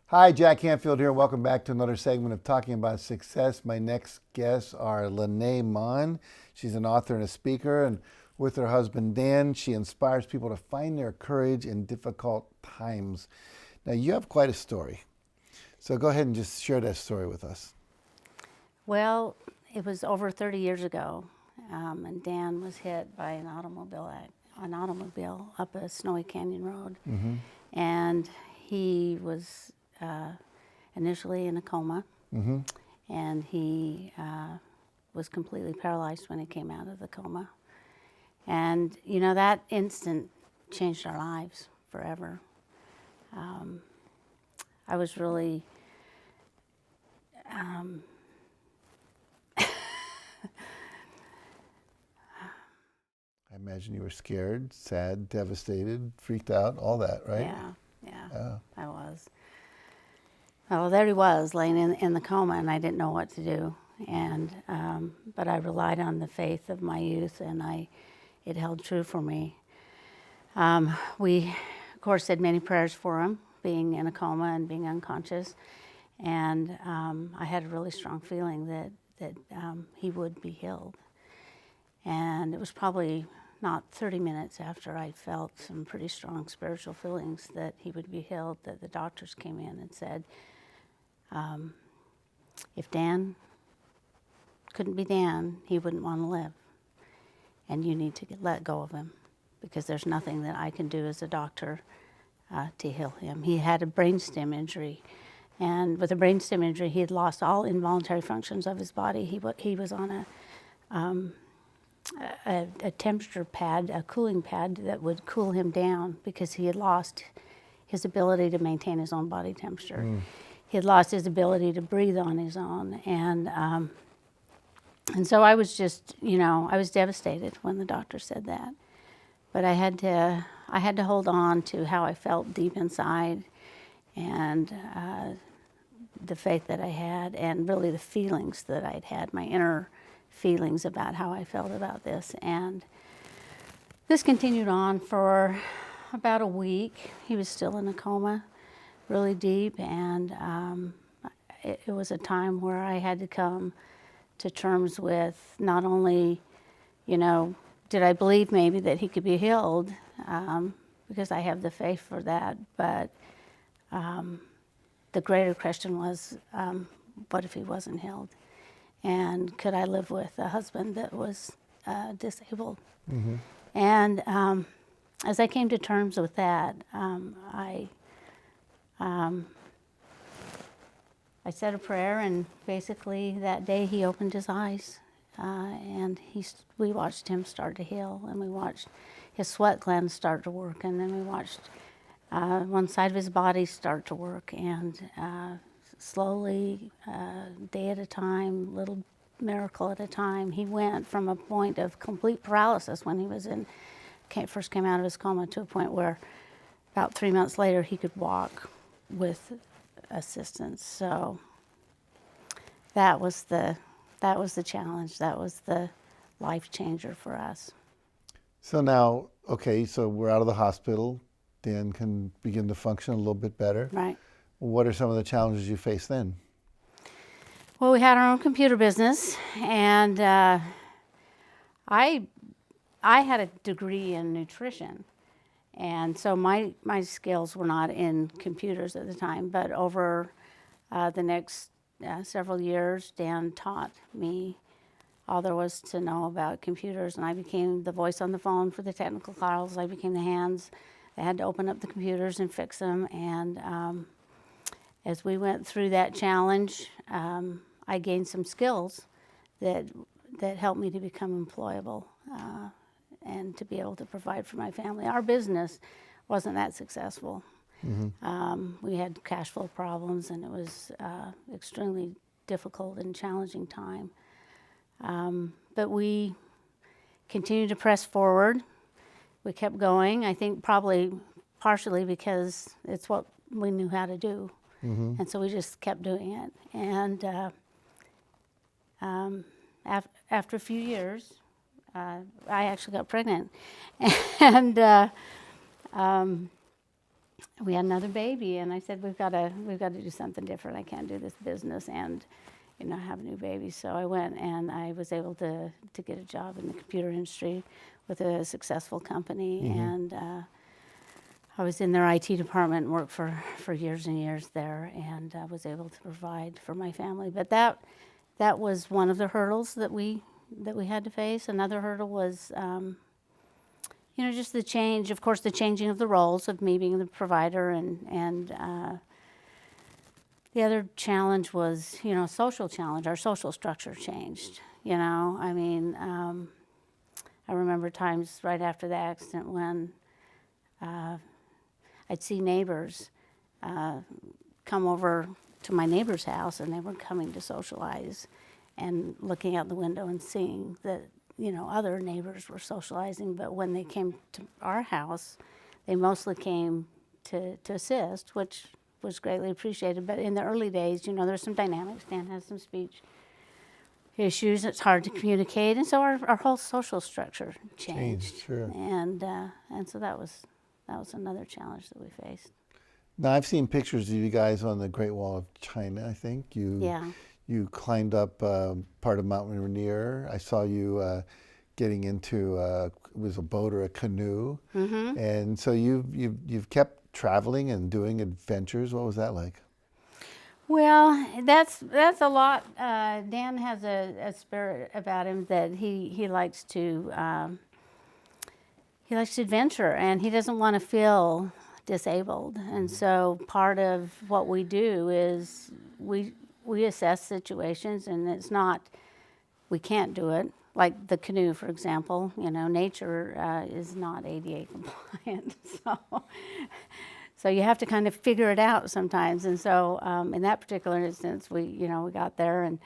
Hi, Jack Canfield here. Welcome back to another segment of Talking About Success. My next guests are LaNae and Maughan. She's an author and a speaker, and with her husband Dan, she inspires people to find their courage in difficult times. Now, you have quite a story, so go ahead and just share that story with us. Well, it was over 30 years ago, and Dan was hit by an automobile up a snowy canyon road, and he was initially in a coma, and he was completely paralyzed when he came out of the coma. And you know, that instant changed our lives forever. I was really I imagine you were scared, sad, devastated, freaked out, all that, right? Yeah, I was. Well, there he was, laying in the coma, and I didn't know what to do. And but I relied on the faith of my youth, and it held true for me. We, of course, said many prayers for him, being in a coma and being unconscious. And I had a really strong feeling that he would be healed. And it was probably not 30 minutes after I felt some pretty strong spiritual feelings that he would be healed, that the doctors came in and said, if Dan couldn't be Dan, he wouldn't want to live. And you need to let go of him, because there's nothing that I can do as a doctor to heal him. He had a brainstem injury. And with a brainstem injury, he had lost all involuntary functions of his body. He was on a temperature pad, a cooling pad that would cool him down, because he had lost his ability to maintain his own body temperature. He had lost his ability to breathe on his own. And so I was just, I was devastated when the doctor said that. But I had to hold on to how I felt deep inside, and the faith that I had, and really the feelings that I'd had, my inner feelings about how I felt about this. And this continued on for about a week. He was still in a coma, really deep, and it was a time where I had to come to terms with not only, did I believe maybe that he could be healed, because I have the faith for that, but the greater question was, what if he wasn't healed? And could I live with a husband that was disabled? And as I came to terms with that, I said a prayer, and basically that day he opened his eyes, and we watched him start to heal, and we watched his sweat glands start to work, and then we watched one side of his body start to work, and slowly, day at a time, little miracle at a time, he went from a point of complete paralysis when he was first came out of his coma, to a point where about 3 months later he could walk with assistance. So that was the challenge. That was the life changer for us. So now, okay, so we're out of the hospital. Dan can begin to function a little bit better. Right. What are some of the challenges you face then? Well, we had our own computer business, and I had a degree in nutrition, and so my skills were not in computers at the time. But over the next several years, Dan taught me all there was to know about computers, and I became the voice on the phone for the technical calls. I became the hands that had to open up the computers and fix them. And as we went through that challenge, I gained some skills that helped me to become employable and to be able to provide for my family. Our business wasn't that successful. We had cash flow problems, and it was extremely difficult and challenging time. But we continued to press forward. We kept going, I think probably partially because it's what we knew how to do. And so we just kept doing it. And after a few years, I actually got pregnant. And we had another baby, and I said, we've got to do something different. I can't do this business and, have a new baby. So I went, and I was able to get a job in the computer industry with a successful company, and I was in their IT department and worked for years and years there, and I was able to provide for my family. But that was one of the hurdles that we had to face. Another hurdle was, just the change, of course, the changing of the roles of me being the provider, and the other challenge was, social challenge. Our social structure changed. I mean, I remember times right after the accident when I'd see neighbors come over to my neighbor's house, and they were coming to socialize, and looking out the window and seeing that, other neighbors were socializing. But when they came to our house, they mostly came to assist, which was greatly appreciated. But in the early days, there's some dynamics. Dan has some speech issues. It's hard to communicate. And so our whole social structure changed. Sure. And so that was another challenge that we faced. Now, I've seen pictures of you guys on the Great Wall of China, I think. You climbed up part of Mount Rainier. I saw you getting into it was a boat or a canoe, and so you've kept traveling and doing adventures. What was that like? Well, that's a lot. Dan has a spirit about him that he likes to adventure, and he doesn't want to feel disabled. And so part of what we do is we assess situations, and it's not, we can't do it. Like the canoe, for example, nature is not ADA compliant. So you have to kind of figure it out sometimes. And so in that particular instance, we got there and,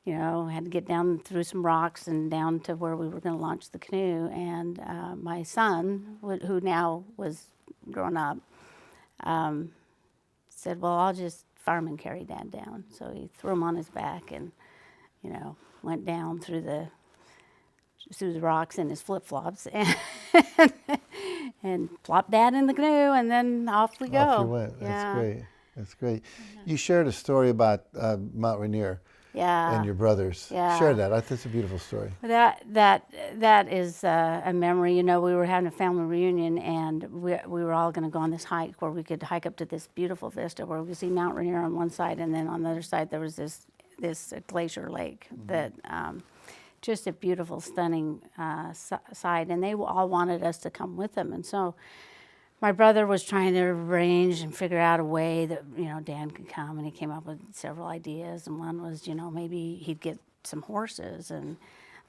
had to get down through some rocks and down to where we were going to launch the canoe. And my son, who now was grown up, said, well, I'll just fireman carry Dad down. So he threw him on his back and, went down through the rocks in his flip-flops and plopped Dad in the canoe, and then off we go. Off you went. That's great. You shared a story about Mount Rainier and your brothers. Yeah. Share that. That's a beautiful story. That is a memory. We were having a family reunion, and we were all going to go on this hike where we could hike up to this beautiful vista where we could see Mount Rainier on one side, and then on the other side there was this glacier lake that just a beautiful, stunning side, and they all wanted us to come with them. And so my brother was trying to arrange and figure out a way that, Dan could come, and he came up with several ideas. And one was, maybe he'd get some horses. And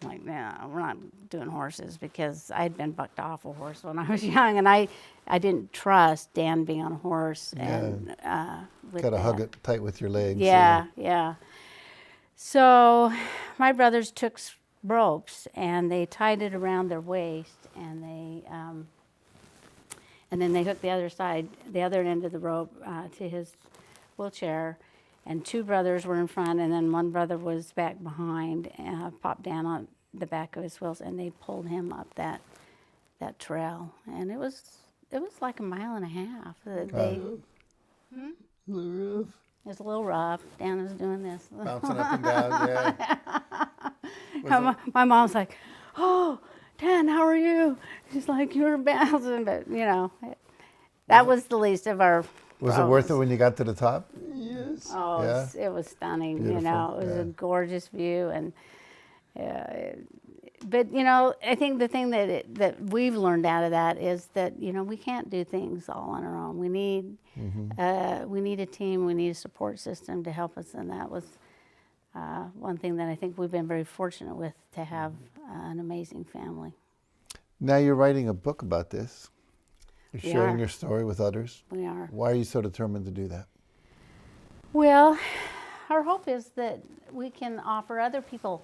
I'm like, no, we're not doing horses, because I'd been bucked off a horse when I was young, and I didn't trust Dan being on a horse. And got to hug it tight with your legs. Yeah. So my brothers took ropes, and they tied it around their waist, and then they hooked the other end of the rope to his wheelchair, and two brothers were in front, and then one brother was back behind, popped down on the back of his wheels, and they pulled him up that trail, and it was like 1.5 miles. It was a little rough. Dan was doing this. Bouncing up and down, yeah. My mom's like, oh, Dan, how are you? She's like, you're bouncing. But, that was the least of our Was it worth it when you got to the top? Yes. Oh, Yeah. it was stunning. Beautiful, It was a gorgeous view. And but I think the thing that we've learned out of that is that we can't do things all on our own. We need a team. We need a support system to help us, and that was one thing that I think we've been very fortunate with, to have an amazing family. Now you're writing a book about this. You're We sharing are. your story with others. We are. Why are you so determined to do that? Well, our hope is that we can offer other people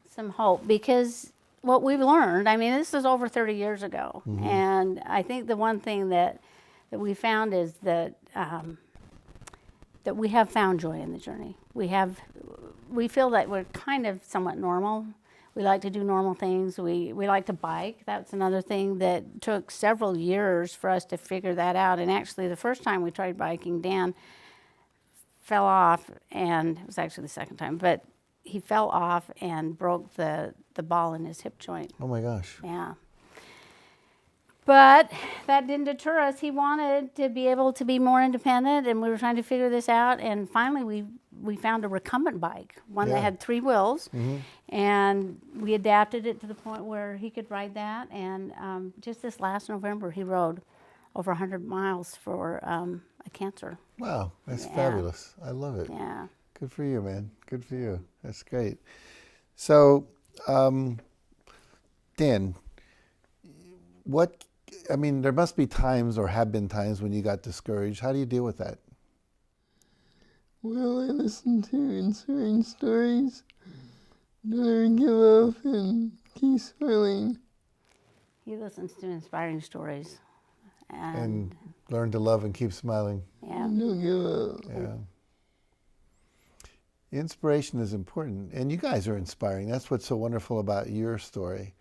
some hope, because what we've learned, this is over 30 years ago, and I think the one thing that we found is that that we have found joy in the journey. We feel that we're kind of somewhat normal. We like to do normal things. We like to bike. That's another thing that took several years for us to figure that out. And actually, the first time we tried biking, Dan fell off, and it was actually the second time, but he fell off and broke the ball in his hip joint. Oh my gosh. Yeah. But that didn't deter us. He wanted to be able to be more independent, and we were trying to figure this out. And finally, we found a recumbent bike, one that had 3 wheels, and we adapted it to the point where he could ride that. And just this last November, he rode over 100 miles for a cancer. Wow, that's fabulous. I love it. Yeah. Good for you, man. Good for you. That's great. So, Dan, there must be times or have been times when you got discouraged. How do you deal with that? Well, I listen to inspiring stories, never give up, and keep smiling. He listens to inspiring stories. And learn to love and keep smiling. Yeah. And don't give up. Yeah. Inspiration is important, and you guys are inspiring. That's what's so wonderful about your story.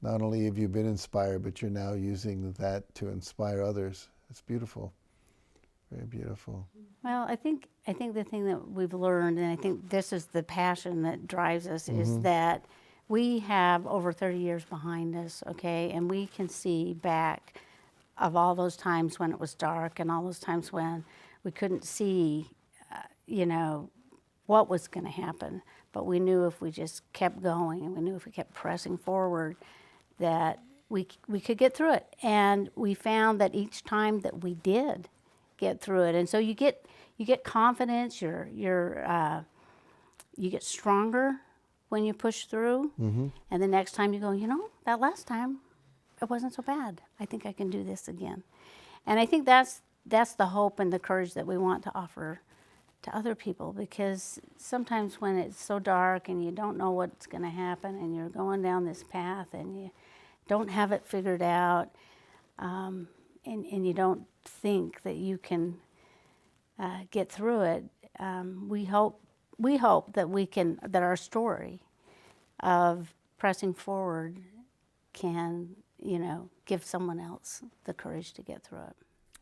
Not only have you been inspired, but you're now using that to inspire others. It's beautiful. Very beautiful. Well, I think the thing that we've learned, and I think this is the passion that drives us, is that we have over 30 years behind us, okay, and we can see back of all those times when it was dark and all those times when we couldn't see, what was going to happen. But we knew if we just kept going, and we knew if we kept pressing forward, that we could get through it. And we found that each time that we did get through it, and so you get confidence. You get stronger when you push through. And the next time you go, that last time it wasn't so bad. I think I can do this again. And I think that's the hope and the courage that we want to offer to other people, because sometimes when it's so dark and you don't know what's going to happen and you're going down this path and you don't have it figured out, and you don't think that you can get through it, we hope that our story of pressing forward can give someone else the courage to get through it.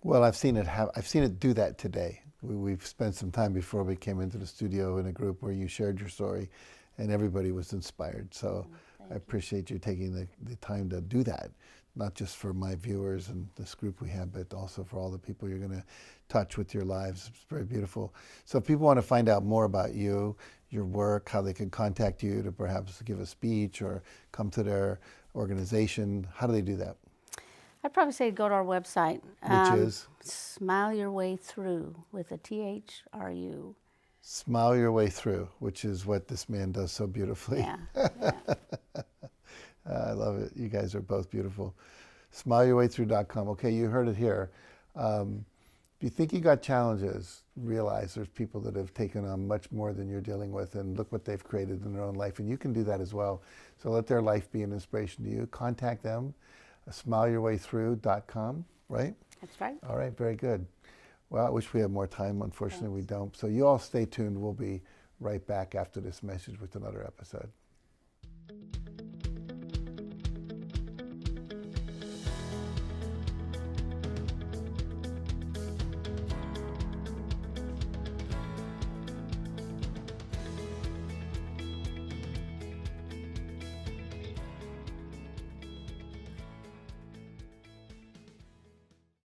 Well, I've seen it do that today. We've spent some time before we came into the studio in a group where you shared your story, and everybody was inspired. So I appreciate you taking the time to do that, not just for my viewers and this group we have, but also for all the people you're going to touch with your lives. It's very beautiful. So if people want to find out more about you, your work, how they can contact you to perhaps give a speech or come to their organization, how do they do that? I'd probably say go to our website. Which is? Smile Your Way Thru with a THRU. Smile Your Way Through, which is what this man does so beautifully. Yeah. I love it. You guys are both beautiful. SmileYourWayThrough.com. Okay, you heard it here. If you think you got challenges, realize there's people that have taken on much more than you're dealing with, and look what they've created in their own life, and you can do that as well. So let their life be an inspiration to you. Contact them. SmileYourWayThrough.com, right? That's right. All right, very good. Well, I wish we had more time. Unfortunately, we don't. So you all stay tuned. We'll be right back after this message with another episode.